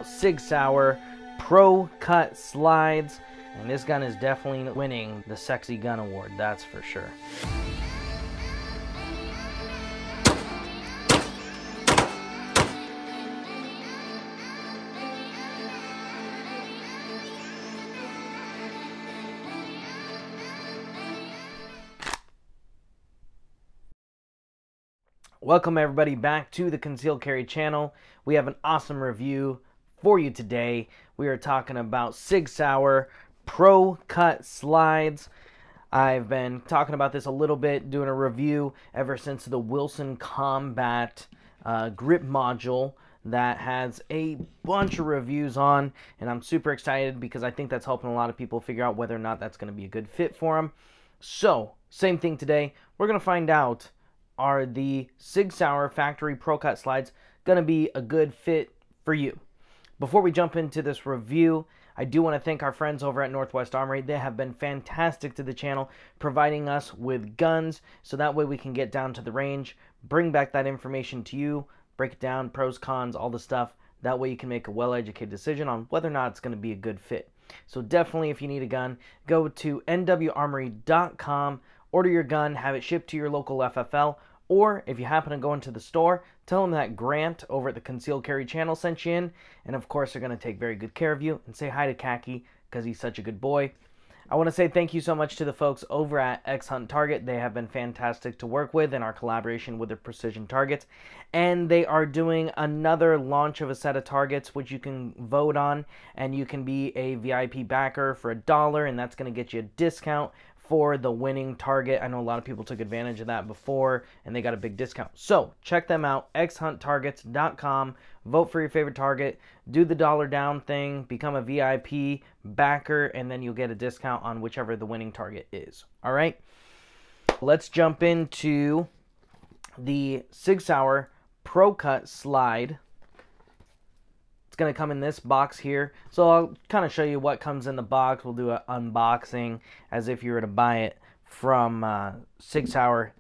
Sig Sauer ProCut Slides, and this gun is definitely winning the Sexy Gun Award, that's for sure. Welcome everybody back to the Concealed Carry channel. We have an awesome review for you today. We are talking about Sig Sauer ProCut Slides. I've been talking about this a little bit, doing a review ever since the Wilson Combat Grip Module that has a bunch of reviews on, and I'm super excited because I think that's helping a lot of people figure out whether or not that's going to be a good fit for them. So, same thing today. We're going to find out, are the Sig Sauer Factory ProCut Slides going to be a good fit for you? Before we jump into this review, I do want to thank our friends over at Northwest Armory. They have been fantastic to the channel, providing us with guns, so that way we can get down to the range, bring back that information to you, break it down, pros, cons, all the stuff. That way you can make a well-educated decision on whether or not it's going to be a good fit. So definitely, if you need a gun, go to nwarmory.com, order your gun, have it shipped to your local FFL, or if you happen to go into the store, tell them that Grant over at the Concealed Carry channel sent you in, and of course they're going to take very good care of you, and say hi to Khaki because he's such a good boy. I want to say thank you so much to the folks over at X Hunt Target. They have been fantastic to work with in our collaboration with their precision targets, and they are doing another launch of a set of targets which you can vote on, and you can be a VIP backer for $1, and that's going to get you a discount for the winning target. I know a lot of people took advantage of that before, and they got a big discount. So check them out, xhunttargets.com. Vote for your favorite target, do the $1 down thing, become a VIP backer, and then you'll get a discount on whichever the winning target is. All right, let's jump into the Sig Sauer ProCut Slide. It's going to come in this box here, so I'll kind of show you what comes in the box. We'll do an unboxing as if you were to buy it from Sig Sauer,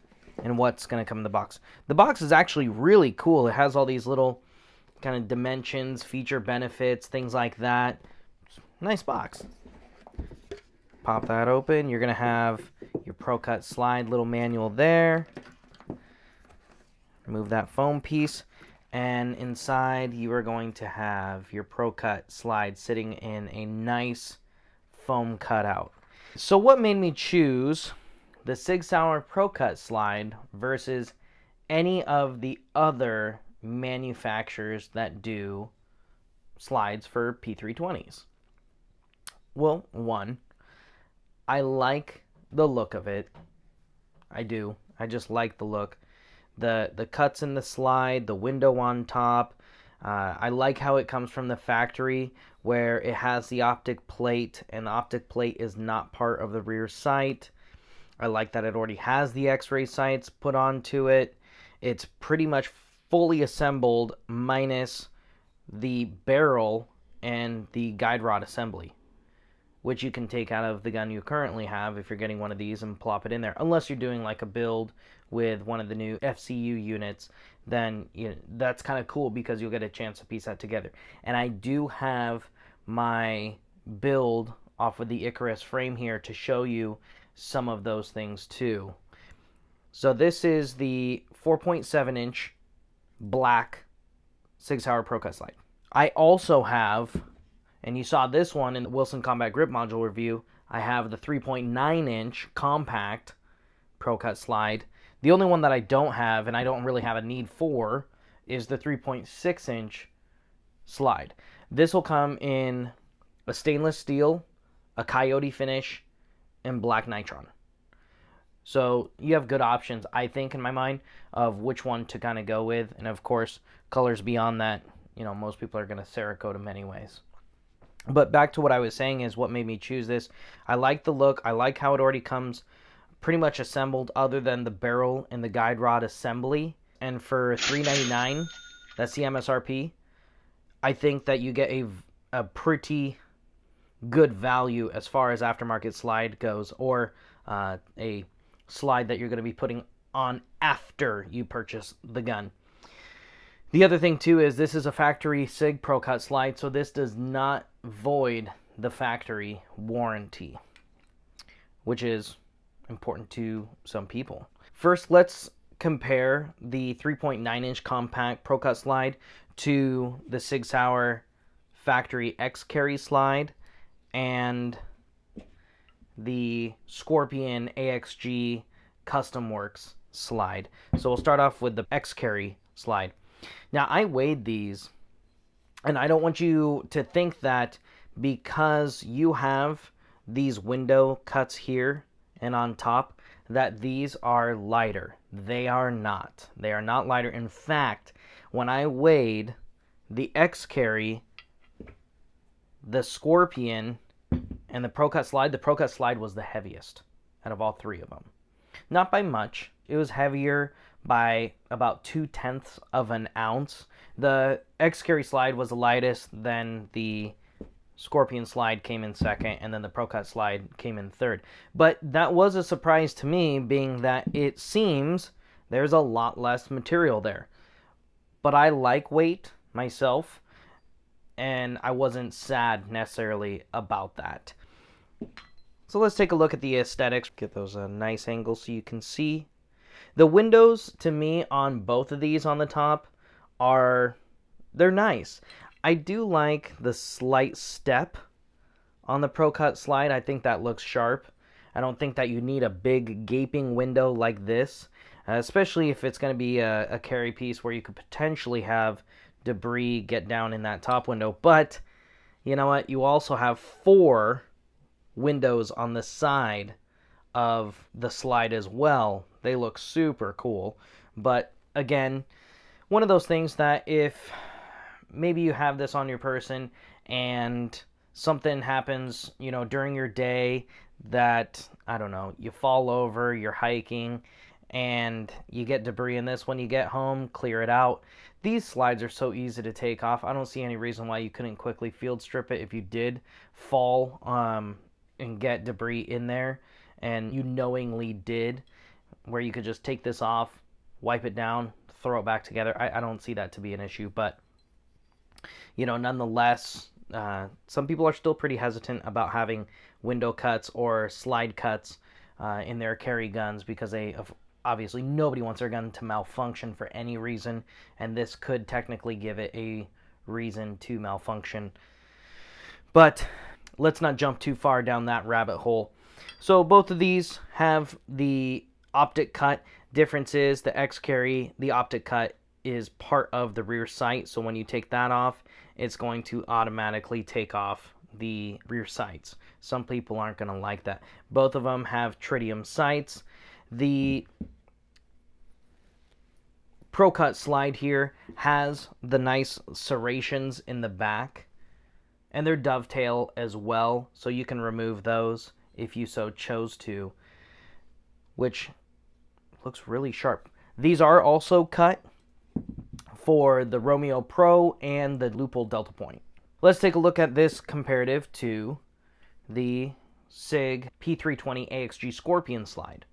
and what's going to come in the box. The box is actually really cool. It has all these little kind of dimensions, feature benefits, things like that. Nice box. Pop that open. You're going to have your ProCut Slide little manual there. Remove that foam piece. And inside, you are going to have your ProCut Slide sitting in a nice foam cutout. So what made me choose the Sig Sauer ProCut Slide versus any of the other manufacturers that do slides for P320s? Well, one, I like the look of it. I do. I just like the look. The cuts in the slide, the window on top. I like how it comes from the factory, where it has the optic plate, and the optic plate is not part of the rear sight. I like that it already has the X-ray sights put onto it. It's pretty much fully assembled, minus the barrel and the guide rod assembly, which you can take out of the gun you currently have if you're getting one of these and plop it in there. Unless you're doing like a build with one of the new FCU units, then that's kind of cool because you'll get a chance to piece that together. And I do have my build off of the Icarus frame here to show you some of those things too. So this is the 4.7 inch black Sig Sauer ProCut Slide. I also have, and you saw this one in the Wilson Combat Grip Module review, I have the 3.9 inch compact ProCut Slide. The only one that I don't have, and I don't really have a need for, is the 3.6 inch slide. This will come in a stainless steel, a coyote finish, and black nitron. So you have good options, I think, in my mind, of which one to kind of go with. And of course, colors beyond that, most people are going to Cerakote them anyways. But back to what I was saying is what made me choose this. I like the look. I like how it already comes pretty much assembled, other than the barrel and the guide rod assembly. And for $3.99, that's the MSRP, I think that you get a pretty good value as far as aftermarket slide goes, or a slide that you're going to be putting on after you purchase the gun. The other thing too is this is a factory Sig ProCut slide, so this does not void the factory warranty, which is important to some people. First, let's compare the 3.9-inch compact ProCut slide to the Sig Sauer factory X Carry slide and the Scorpion AXG Custom Works slide. So we'll start off with the X Carry slide. Now, I weighed these, and I don't want you to think that because you have these window cuts here and on top that these are lighter. They are not. They are not lighter. In fact, when I weighed the X Carry, the Scorpion, and the ProCut Slide was the heaviest out of all three of them. Not by much. It was heavier by about 0.2 of an ounce. The X Carry slide was the lightest, then the Scorpion slide came in second, and then the ProCut slide came in third. But that was a surprise to me, being that it seems there's a lot less material there. But I like weight myself, and I wasn't sad necessarily about that. So let's take a look at the aesthetics. Get those nice angles so you can see. The windows, to me, on both of these on the top they're nice. I do like the slight step on the ProCut slide. I think that looks sharp. I don't think that you need a big gaping window like this, especially if it's going to be a carry piece where you could potentially have debris get down in that top window. But you know what? You also have 4 windows on the side of the slide as well. They look super cool. But again, one of those things that if maybe you have this on your person and something happens, you know, during your day that, I don't know, you fall over, you're hiking, and you get debris in this, when you get home, clear it out. These slides are so easy to take off. I don't see any reason why you couldn't quickly field strip it if you did fall and get debris in there, and you knowingly did, where you could just take this off, wipe it down, throw it back together. I don't see that to be an issue, but you know, nonetheless, some people are still pretty hesitant about having window cuts or slide cuts in their carry guns because obviously nobody wants their gun to malfunction for any reason, and this could technically give it a reason to malfunction. But let's not jump too far down that rabbit hole. So both of these have the optic cut. Difference is the X Carry, the optic cut is part of the rear sight, so when you take that off, it's going to automatically take off the rear sights. Some people aren't going to like that. Both of them have tritium sights. The ProCut slide here has the nice serrations in the back, and they're dovetail as well, so you can remove those if you so chose to, which looks really sharp. These are also cut for the Romeo Pro and the Loophole Delta Point. Let's take a look at this comparative to the Sig P320 AXG Scorpion slide.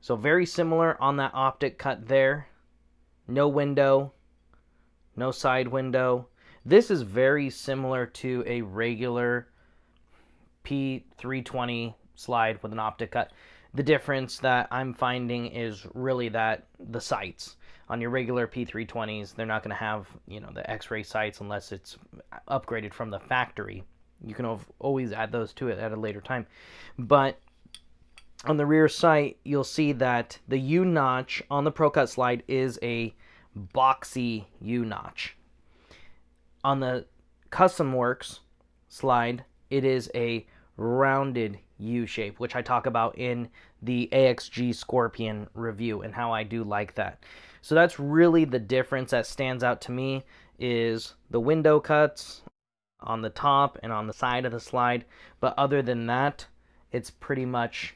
So very similar on that optic cut there. No window, no side window. This is very similar to a regular P320 slide with an optic cut. The difference that I'm finding is really that the sights. On your regular P320s, they're not going to have, you know, the X-ray sights unless it's upgraded from the factory. You can always add those to it at a later time. But on the rear sight, you'll see that the U-notch on the ProCut slide is a boxy U-notch. On the Custom Works slide, it is a rounded U-shape, which I talk about in the AXG Scorpion review and how I do like that. So that's really the difference that stands out to me, is the window cuts on the top and on the side of the slide. But other than that, it's pretty much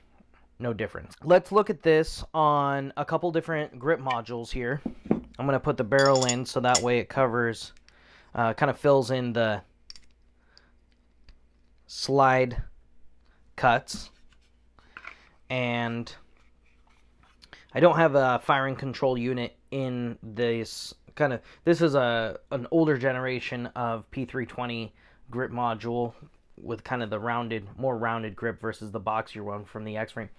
no difference. Let's look at this on a couple different grip modules here. I'm going to put the barrel in so that way it covers, kind of fills in the slide cuts. And I don't have a firing control unit in this this is an older generation of P320 grip module with kind of the more rounded grip versus the boxier one from the X-Frame.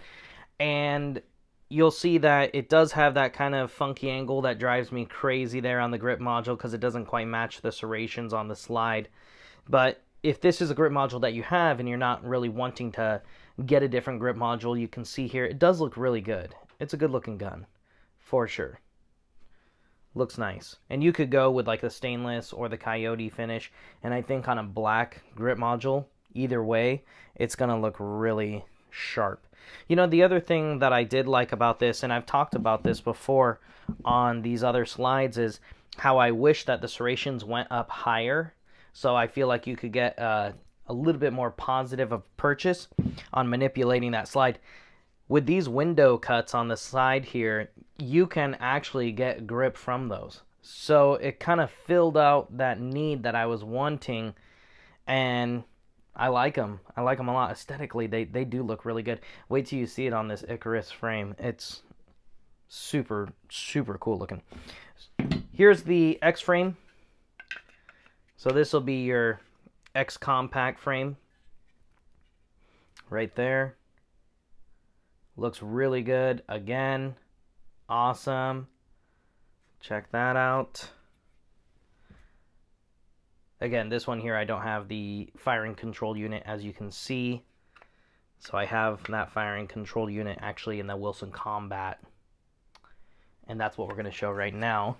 And you'll see that it does have that kind of funky angle that drives me crazy there on the grip module because it doesn't quite match the serrations on the slide. But if this is a grip module that you have and you're not really wanting to get a different grip module, you can see here it does look really good. It's a good looking gun for sure. Looks nice. And you could go with like the stainless or the coyote finish, and I think on a black grip module, either way, it's gonna look really sharp. You know, the other thing that I did like about this, and I've talked about this before on these other slides, is how I wish that the serrations went up higher. So I feel like you could get a little bit more positive of purchase on manipulating that slide. With these window cuts on the side here, you can actually get grip from those. So it kind of filled out that need that I was wanting, and I like them. I like them a lot. Aesthetically, they do look really good. Wait till you see it on this Icarus frame. It's super, super cool looking. Here's the X frame. So this will be your X compact frame. Right there. Looks really good. Again, awesome. Check that out. Again, this one here, I don't have the firing control unit, as you can see. So I have that firing control unit actually in the Wilson Combat. And that's what we're going to show right now.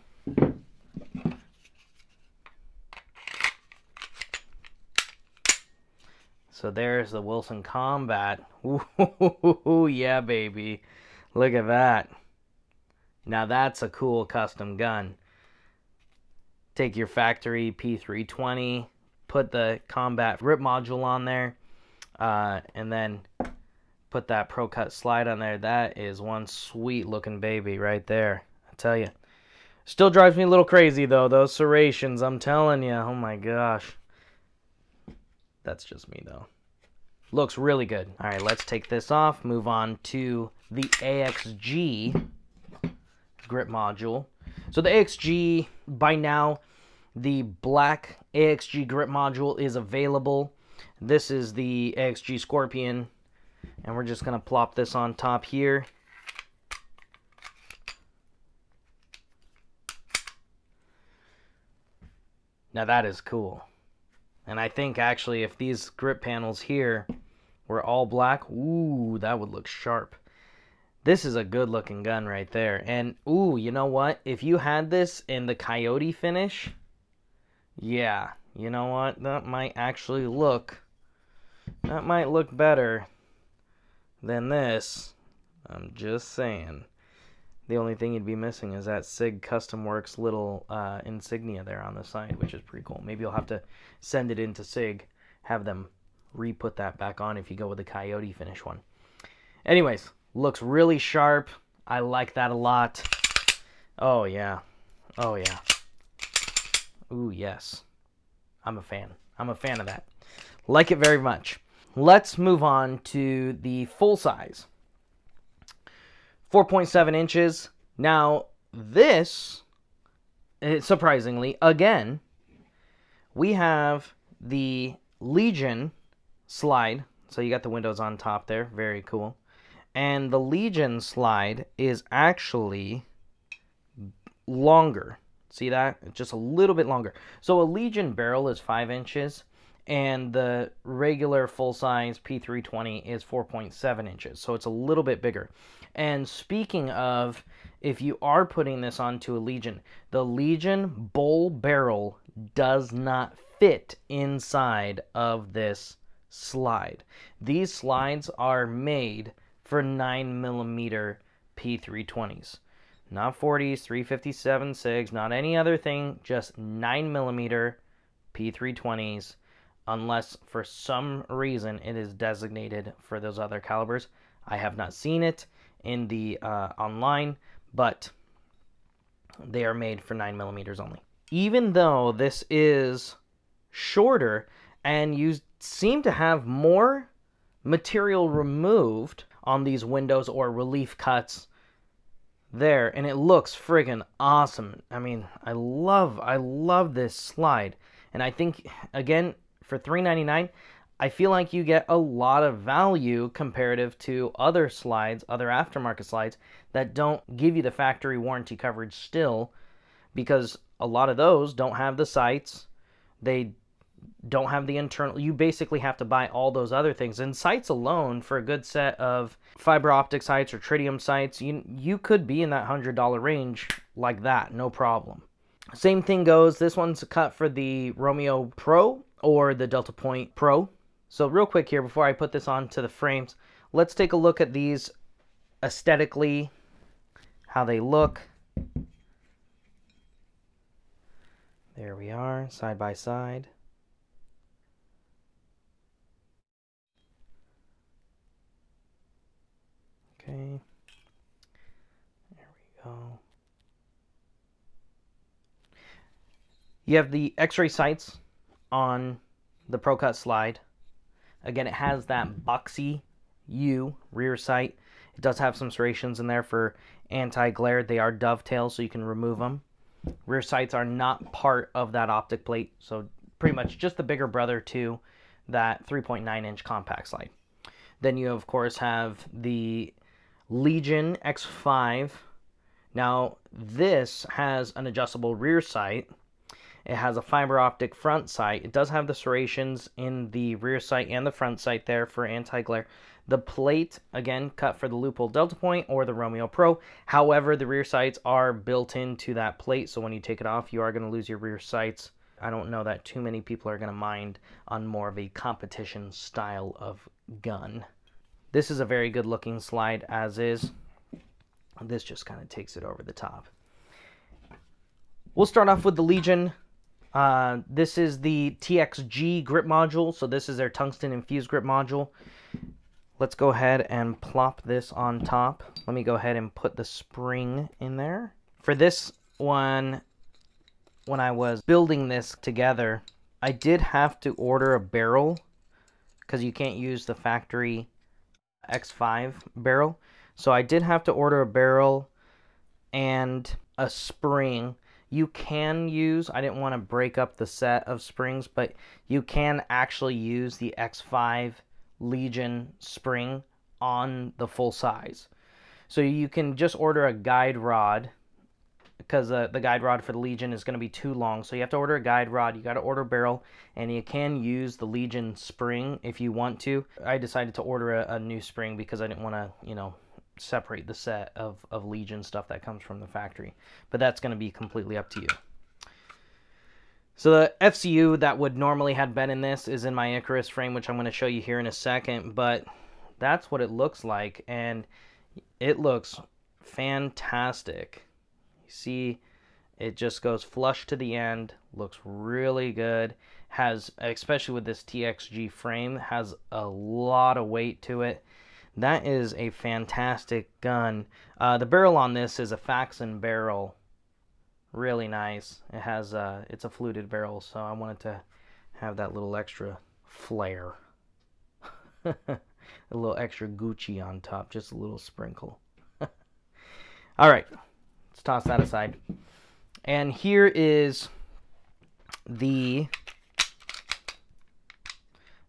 So there's the Wilson Combat. Ooh, yeah, baby. Look at that. Now that's a cool custom gun. Take your factory P320, put the combat grip module on there, and then put that ProCut Slide on there. That is one sweet looking baby right there. I tell you. Still drives me a little crazy though, those serrations, I'm telling you. Oh my gosh. That's just me though. Looks really good. All right, let's take this off. Move on to the AXG grip module. So the AXG, by now, the black AXG grip module is available. This is the AXG Scorpion, and we're just gonna plop this on top here. Now that is cool. And I think actually if these grip panels here were all black, ooh, that would look sharp. This is a good looking gun right there. And ooh, you know what? If you had this in the coyote finish, yeah, you know what? That might actually look, that might look better than this. I'm just saying. The only thing you'd be missing is that Sig Custom Works little insignia there on the side, which is pretty cool. Maybe you'll have to send it into Sig, have them re-put that back on if you go with the coyote finish one. Anyways, looks really sharp. I like that a lot. Oh, yeah. Oh, yeah. Ooh, yes. I'm a fan. I'm a fan of that. Like it very much. Let's move on to the full size. 4.7 inches. Now, this, surprisingly, again, we have the Legion slide. So you got the windows on top there. Very cool. And the Legion slide is actually longer. See that? Just a little bit longer. So a Legion barrel is 5 inches. And the regular full-size P320 is 4.7 inches. So it's a little bit bigger. And speaking of, if you are putting this onto a Legion, the Legion bull barrel does not fit inside of this slide. These slides are made for 9mm P320s. Not 40s, 357 SIGs, not any other thing, just 9mm P320s, unless for some reason it is designated for those other calibers. I have not seen it in the online, but they are made for 9mm only. Even though this is shorter and you seem to have more material removed on these windows or relief cuts, there, and it looks friggin' awesome. I mean, I love this slide. And I think, again, for $3.99, I feel like you get a lot of value comparative to other slides, other aftermarket slides, that don't give you the factory warranty coverage still, because a lot of those don't have the sights. They don't have the internal. You basically have to buy all those other things. And sights alone, for a good set of fiber optic sights or tritium sights, you could be in that $100 range like that, no problem. Same thing goes, this one's cut for the Romeo Pro or the Delta Point Pro. So real quick here, before I put this onto the frames, let's take a look at these aesthetically, how they look. There we are, side by side. Okay, there we go. You have the X-ray sights on the ProCut Slide. Again, it has that boxy U rear sight. It does have some serrations in there for anti-glare. They are dovetails, so you can remove them. Rear sights are not part of that optic plate, so pretty much just the bigger brother to that 3.9-inch compact slide. Then you, of course, have the Legion X5. Now, this has an adjustable rear sight. It has a fiber optic front sight. It does have the serrations in the rear sight and the front sight there for anti-glare. The plate, again, cut for the Leupold Delta Point or the Romeo Pro. However, the rear sights are built into that plate, so when you take it off, you are going to lose your rear sights. I don't know that too many people are going to mind on more of a competition style of gun. This is a very good looking slide as is. This just kind of takes it over the top. We'll start off with the Legion. This is the AXG Grip Module, so this is their tungsten infused grip module. Let's go ahead and plop this on top. Let me go ahead and put the spring in there. For this one, when I was building this together, I did have to order a barrel because you can't use the factory X5 barrel. So I did have to order a barrel and a spring. You can use, I didn't want to break up the set of springs, but you can actually use the X5 Legion spring on the full size. So you can just order a guide rod, because the guide rod for the Legion is going to be too long. So you have to order a guide rod, you got to order a barrel, and you can use the Legion spring if you want to. I decided to order a new spring because I didn't want to, separate the set of Legion stuff that comes from the factory. But that's going to be completely up to you. So the FCU that would normally have been in this is in my Icarus frame, which I'm going to show you here in a second. But that's what it looks like, and it looks fantastic. You see, it just goes flush to the end, looks really good. Has, especially with this TXG frame, has a lot of weight to it. That is a fantastic gun. The barrel on this is a Faxon barrel. Really nice. It has it's a fluted barrel, so I wanted to have that little extra flair. A little extra Gucci on top, just a little sprinkle. All right, let's toss that aside. And here is the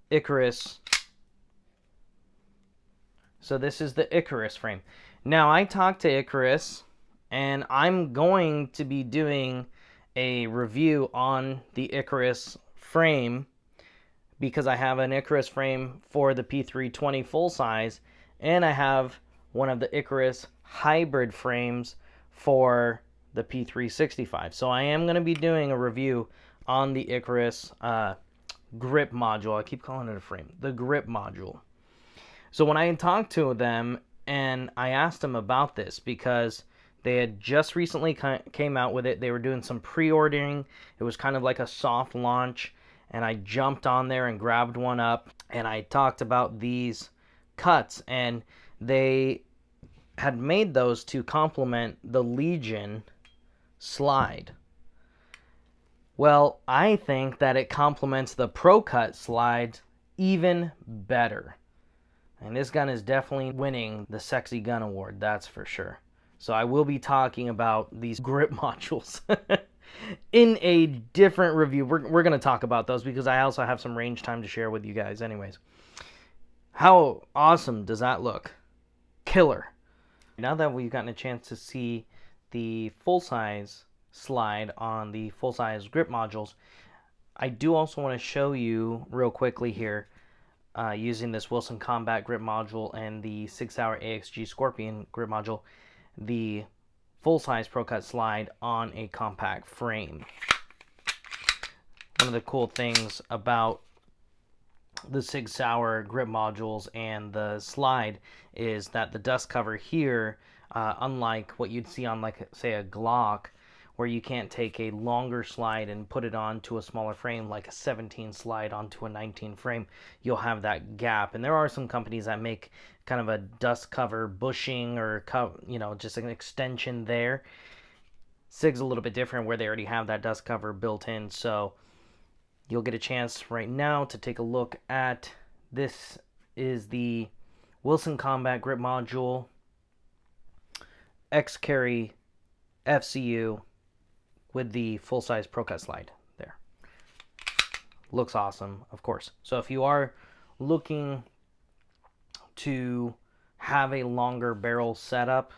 Icarus. So this is the Icarus frame. Now, I talked to Icarus, and I'm going to be doing a review on the Icarus frame because I have an Icarus frame for the P320 full size, and I have one of the Icarus hybrid frames for the P365. So I am going to be doing a review on the Icarus grip module. I keep calling it a frame. The grip module. So when I talked to them and I asked them about this, because they had just recently came out with it, they were doing some pre-ordering. It was kind of like a soft launch, and I jumped on there and grabbed one up, and I talked about these cuts, and they had made those to complement the Legion slide. Well, I think that it complements the ProCut Slides even better. And this gun is definitely winning the Sexy Gun Award, that's for sure. So I will be talking about these grip modules in a different review. We're going to talk about those because I also have some range time to share with you guys anyways. How awesome does that look? Killer. Now that we've gotten a chance to see the full-size slide on the full-size grip modules, I do also want to show you real quickly here using this Wilson Combat grip module and the Sig Sauer AXG Scorpion grip module, the full-size ProCut Slide on a compact frame. One of the cool things about the Sig Sauer grip modules and the slide is that the dust cover here, unlike what you'd see on, like, say, a Glock, where you can't take a longer slide and put it onto a smaller frame, like a 17 slide onto a 19 frame, you'll have that gap. And there are some companies that make kind of a dust cover bushing or, you know, just an extension there. Sig's a little bit different where they already have that dust cover built in, so you'll get a chance right now to take a look at this. Is the Wilson Combat grip module X-Carry FCU with the full-size ProCut Slide there. Looks awesome, of course. So if you are looking to have a longer barrel setup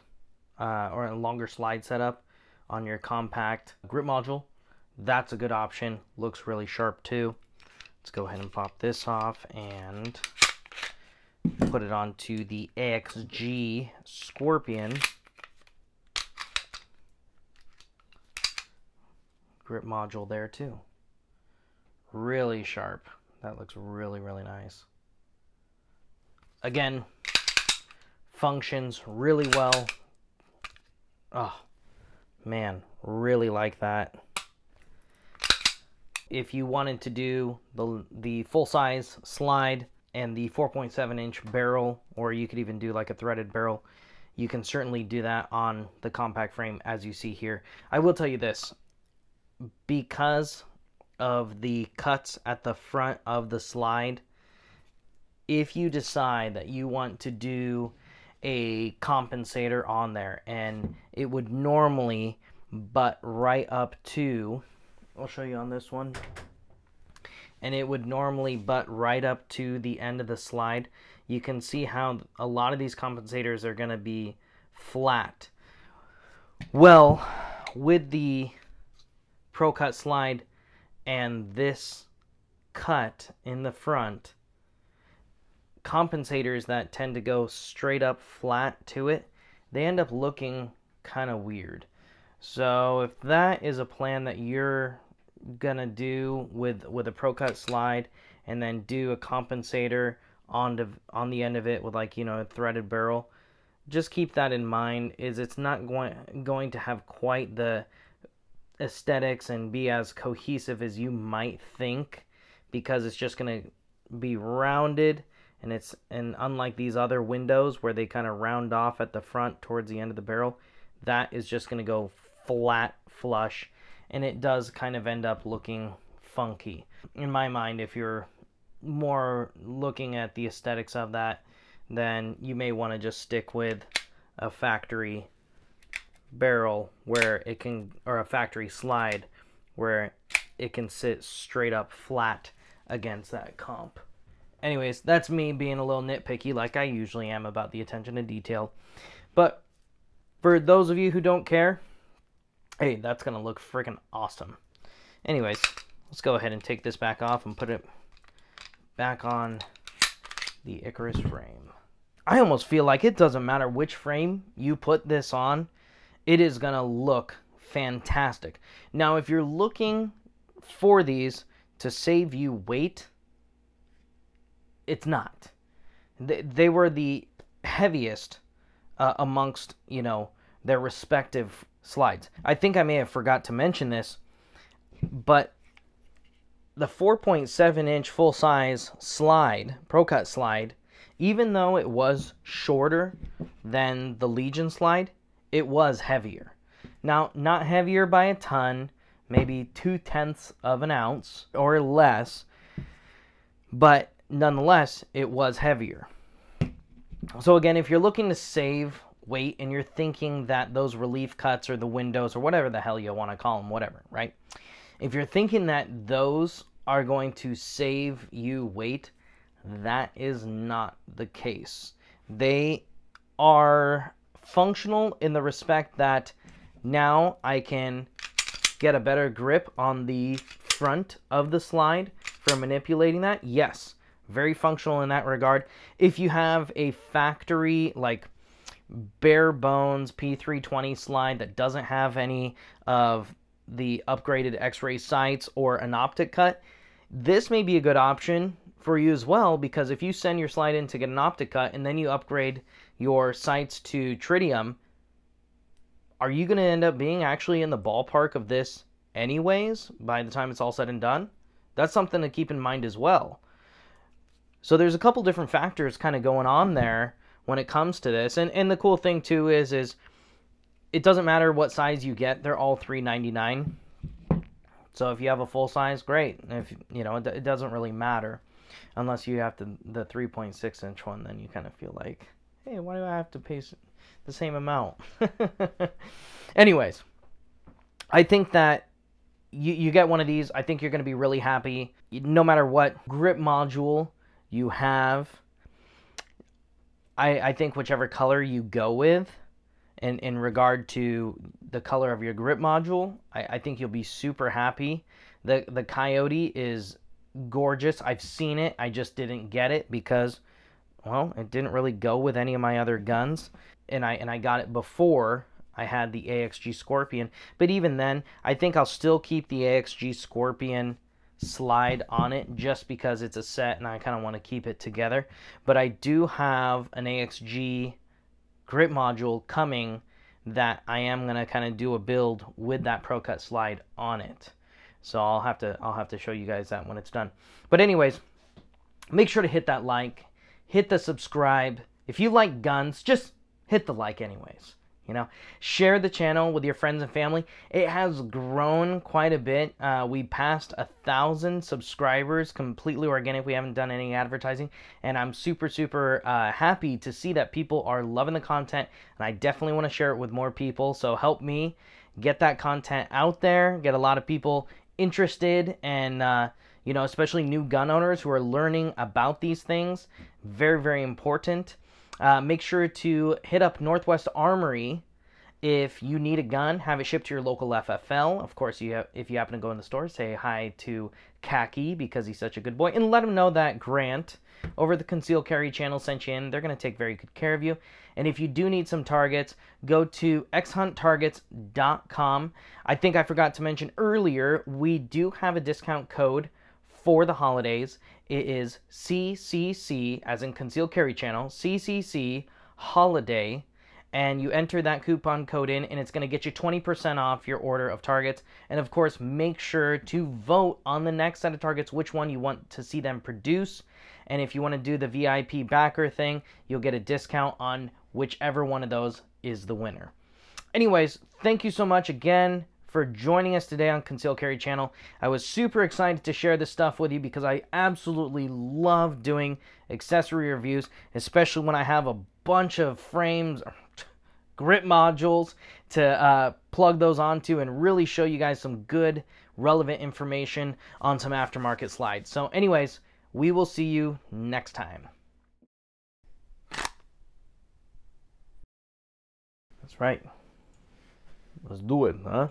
or a longer slide setup on your compact grip module, that's a good option. Looks really sharp too. Let's go ahead and pop this off and put it onto the AXG Scorpion grip module there too. Really sharp. That looks really, really nice. Again, functions really well. Oh, man, really like that. If you wanted to do the full-size slide and the 4.7-inch barrel, or you could even do like a threaded barrel, you can certainly do that on the compact frame as you see here. I will tell you this, because of the cuts at the front of the slide, if you decide that you want to do a compensator on there, and it would normally butt right up to, I'll show you on this one, and it would normally butt right up to the end of the slide. You can see how a lot of these compensators are going to be flat. Well, with the ProCut Slide and this cut in the front, compensators that tend to go straight up flat to it, they end up looking kind of weird. So if that is a plan that you're gonna do with a ProCut Slide, and then do a compensator on the end of it with, like, you know, a threaded barrel, just keep that in mind. Is it's not going to have quite the aesthetics and be as cohesive as you might think, because it's just gonna be rounded, and unlike these other windows where they kind of round off at the front towards the end of the barrel, that is just gonna go flat flush, and it does kind of end up looking funky. In my mind, if you're more looking at the aesthetics of that, then you may want to just stick with a factory barrel where it can, or a factory slide where it can sit straight up flat against that comp. Anyways, that's me being a little nitpicky like I usually am about the attention to detail. But for those of you who don't care, hey, that's going to look freaking awesome. Anyways, let's go ahead and take this back off and put it back on the Icarus frame. I almost feel like it doesn't matter which frame you put this on, it is going to look fantastic. Now, if you're looking for these to save you weight, it's not. They were the heaviest amongst, you know, their respective slides. I think I may have forgot to mention this, but the 4.7-inch full-size slide, ProCut Slide, even though it was shorter than the Legion slide, it was heavier. Now, not heavier by a ton, maybe 0.2 of an ounce or less, but nonetheless, it was heavier. So again, if you're looking to save weight and you're thinking that those relief cuts or the windows or whatever the hell you want to call them, whatever, right? If you're thinking that those are going to save you weight, that is not the case. They are functional in the respect that now I can get a better grip on the front of the slide for manipulating that. Yes, very functional in that regard. If you have a factory, like bare bones P320 slide that doesn't have any of the upgraded X-ray sights or an optic cut, this may be a good option for you as well, because if you send your slide in to get an optic cut and then you upgrade your sights to tritium, are you going to end up being actually in the ballpark of this anyways by the time it's all said and done? That's something to keep in mind as well. So there's a couple different factors kind of going on there when it comes to this. And the cool thing too is it doesn't matter what size you get, they're all $3.99. So if you have a full size, great. If you know, it doesn't really matter unless you have the 3.6 inch one, then you kind of feel like, hey, why do I have to pay the same amount? Anyways, I think that you get one of these, I think you're going to be really happy. No matter what grip module you have, I think whichever color you go with, in regard to the color of your grip module, I think you'll be super happy. The Coyote is gorgeous. I've seen it. I just didn't get it because, well, it didn't really go with any of my other guns. And I got it before I had the AXG Scorpion. But even then, I think I'll still keep the AXG Scorpion slide on it just because it's a set and I kind of want to keep it together. But I do have an AXG grip module coming that I am going to kind of do a build with that ProCut Slide on it. So I'll have to show you guys that when it's done. But anyways, make sure to hit that like, hit the subscribe. If you like guns, just hit the like anyways. You know, share the channel with your friends and family. It has grown quite a bit. We passed 1,000 subscribers completely organic. We haven't done any advertising, and I'm super happy to see that people are loving the content, and I definitely want to share it with more people. So help me get that content out there, get a lot of people interested, and you know, especially new gun owners who are learning about these things. Very important. Make sure to hit up Northwest Armory if you need a gun. Have it shipped to your local FFL. Of course, if you happen to go in the store, say hi to Khaki because he's such a good boy, and let him know that Grant over the Conceal Carry channel sent you in. They're going to take very good care of you. And if you do need some targets, go to xhunttargets.com. I think I forgot to mention earlier, we do have a discount code for the holidays. It is CCC, as in Concealed Carry Channel, CCC Holiday, and you enter that coupon code in, and it's going to get you 20% off your order of targets. And of course, make sure to vote on the next set of targets, which one you want to see them produce. And if you want to do the VIP backer thing, you'll get a discount on whichever one of those is the winner. Anyways, thank you so much again for joining us today on Conceal Carry Channel. I was super excited to share this stuff with you because I absolutely love doing accessory reviews, especially when I have a bunch of frames, grip modules to plug those onto and really show you guys some good, relevant information on some aftermarket slides. So anyways, we will see you next time. That's right. Let's do it, huh?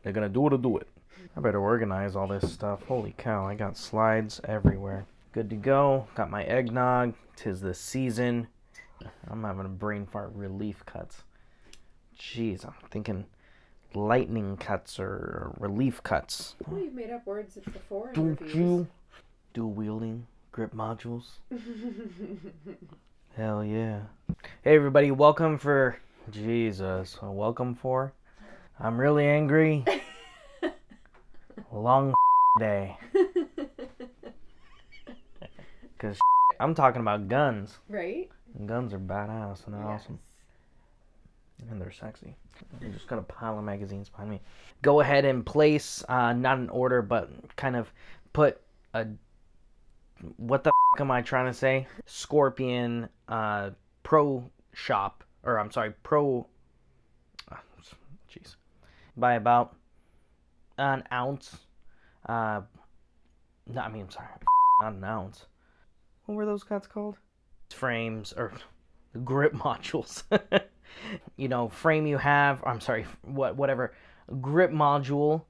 They're gonna do it or do it. I better organize all this stuff. Holy cow, I got slides everywhere. Good to go. Got my eggnog. 'Tis the season. I'm having a brain fart. Relief cuts. Jeez, I'm thinking lightning cuts or relief cuts. Well, you've made up words before in Don't reviews. you? Dual wielding grip modules. Hell yeah. Hey everybody, welcome for... Jesus, welcome for... I'm really angry. Long day. Because I'm talking about guns. Right? And guns are badass and awesome. And they're sexy. I'm just got a pile of magazines behind me. Go ahead and place, not an order, but kind of put a... What the f*** am I trying to say? Scorpion Pro Shop or I'm sorry, jeez, by about an ounce. No, I mean, I'm sorry, not an ounce. What were those cuts called? Frames, or grip modules. You know, frame you have, I'm sorry, whatever grip module